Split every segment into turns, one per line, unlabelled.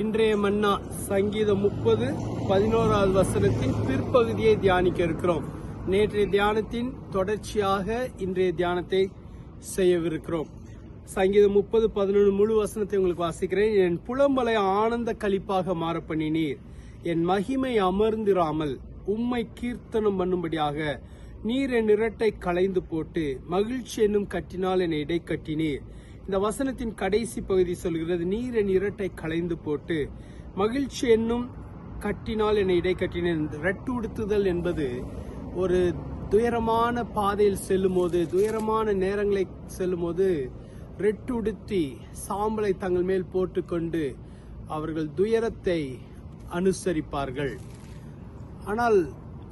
இன்றைய மன்னா சங்கீதம் 30:11 வசனத்தின் பிற்பகுதியை தியானிக்க இருக்கிறோம். நேற்றைய தியானத்தின் தொடர்ச்சியாக இன்றைய தியானத்தை செய்யவிருக்கிறோம். சங்கீதம் 30:11 முழு வசனத்தை உங்களுக்கு வாசிக்கிறேன். என் புலம்பலை ஆனந்த களிப்பாக மாற பண்ணினீர், என் மகிமை அமர்ந்திராமல் உம்மை கீர்த்தனம் பண்ணும்படியாக நீர் என் இரட்டை களைந்து போட்டு மகிழ்ச்சி என்னும் கட்டினால் என்னை இடை கட்டினீர். இந்த வசனத்தின் கடைசி பகுதி சொல்கிறது, நீர் என் இரட்டை களைந்து போட்டு மகிழ்ச்சி என்னும் கட்டினால் என்னை இடை கட்டினேன். ரெட்டுடுத்துதல் என்பது ஒரு துயரமான பாதையில் செல்லும் போது, துயரமான நேரங்களை செல்லும் போது ரெட்டுடுத்தி சாம்பலை தங்கள் மேல் போட்டுக்கொண்டு அவர்கள் துயரத்தை அனுசரிப்பார்கள். ஆனால்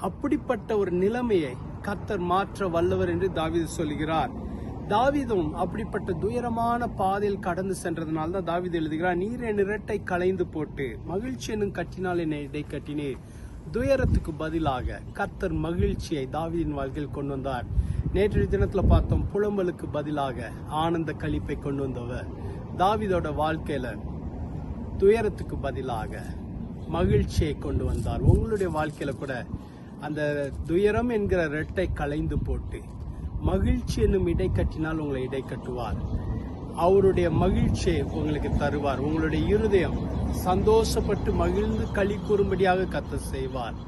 அப்படிப்பட்ட ஒரு நிலைமையை கர்த்தர் மாற்ற வல்லவர் என்று தாவீது சொல்கிறார். தாவீதும் அப்படிப்பட்ட துயரமான பாதையில் கடந்து சென்றதனால தான் தாவீது எழுதுகிறார், நீர் என் இரட்டை களைந்து போட்டு மகிழ்ச்சி என்னும் கட்டினால் என்னை இடை கட்டினீர். துயரத்துக்கு பதிலாக கர்த்தர் மகிழ்ச்சியை தாவீதின் வாழ்க்கையில் கொண்டு வந்தார். நேற்றைய தினத்துல பார்த்தோம், புலம்பலுக்கு பதிலாக ஆனந்த களிப்பை கொண்டு வந்தவர். தாவீதோட வாழ்க்கையில துயரத்துக்கு பதிலாக மகிழ்ச்சியை கொண்டு வந்தார். உங்களுடைய வாழ்க்கையில கூட அந்த துயரம் என்கிற இரட்டை களைந்து போட்டு மகிழ்ச்சி என்னும் இடை கட்டினால் உங்களை இடை கட்டுவார். அவருடைய மகிழ்ச்சியை உங்களுக்கு தருவார். உங்களுடைய இருதயம் சந்தோஷப்பட்டு மகிழ்ந்து களி கூறும்படியாக கர்த்தர் செய்வார்.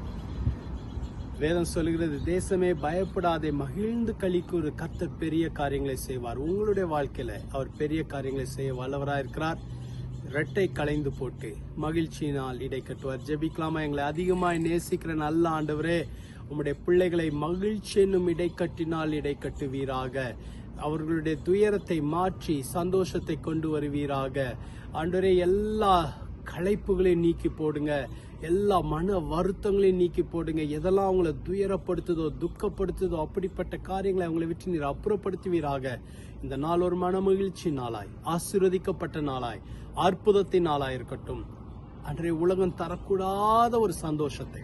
வேதம் சொல்கிறது, தேசமே பயப்படாதே, மகிழ்ந்து களி கூறு, கர்த்தர் பெரிய காரியங்களை செய்வார். உங்களுடைய வாழ்க்கையில அவர் பெரிய காரியங்களை செய்ய வல்லவராயிருக்கிறார். இரட்டை களைந்து போட்டு மகிழ்ச்சியினால் இடை கட்டுவார். ஜெபிக்கலாமா? எங்களை அதிகமாய் நேசிக்கிற நல்ல ஆண்டவரே, உம்முடைய பிள்ளைகளை மகிழ்ச்சி என்னும் இடை கட்டினால் இடை கட்டுவீராக. அவர்களுடைய துயரத்தை மாற்றி சந்தோஷத்தை கொண்டு வருவீராக. ஆண்டவரே, எல்லா களைப்புகளையும் நீக்கி போடுங்க, எல்லா மன வருத்தங்களையும் நீக்கி போடுங்க. எதெல்லாம் அவங்களை துயரப்படுத்துதோ துக்கப்படுத்துதோ அப்படிப்பட்ட காரியங்களை அவங்களை விட்டு நீர் அப்புறப்படுத்துவீராக. இந்த நாள் ஒரு மன மகிழ்ச்சி நாளாய், ஆசீர்வதிக்கப்பட்ட நாளாய், அற்புதத்தின் நாளாய் இருக்கட்டும். அன்றைய உலகம் தரக்கூடாத ஒரு சந்தோஷத்தை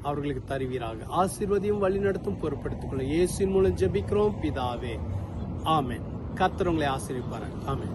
அவர்களுக்கு தருவீராக. ஆசீர்வதியும் வழி நடத்தும் பொறுப்படுத்திக் கொள்ள இயேசுவின் மூலம் ஜெபிக்கிறோம் பிதாவே, ஆமென். கர்த்தர் உங்களை ஆசீர்வதிப்பார். ஆமென்.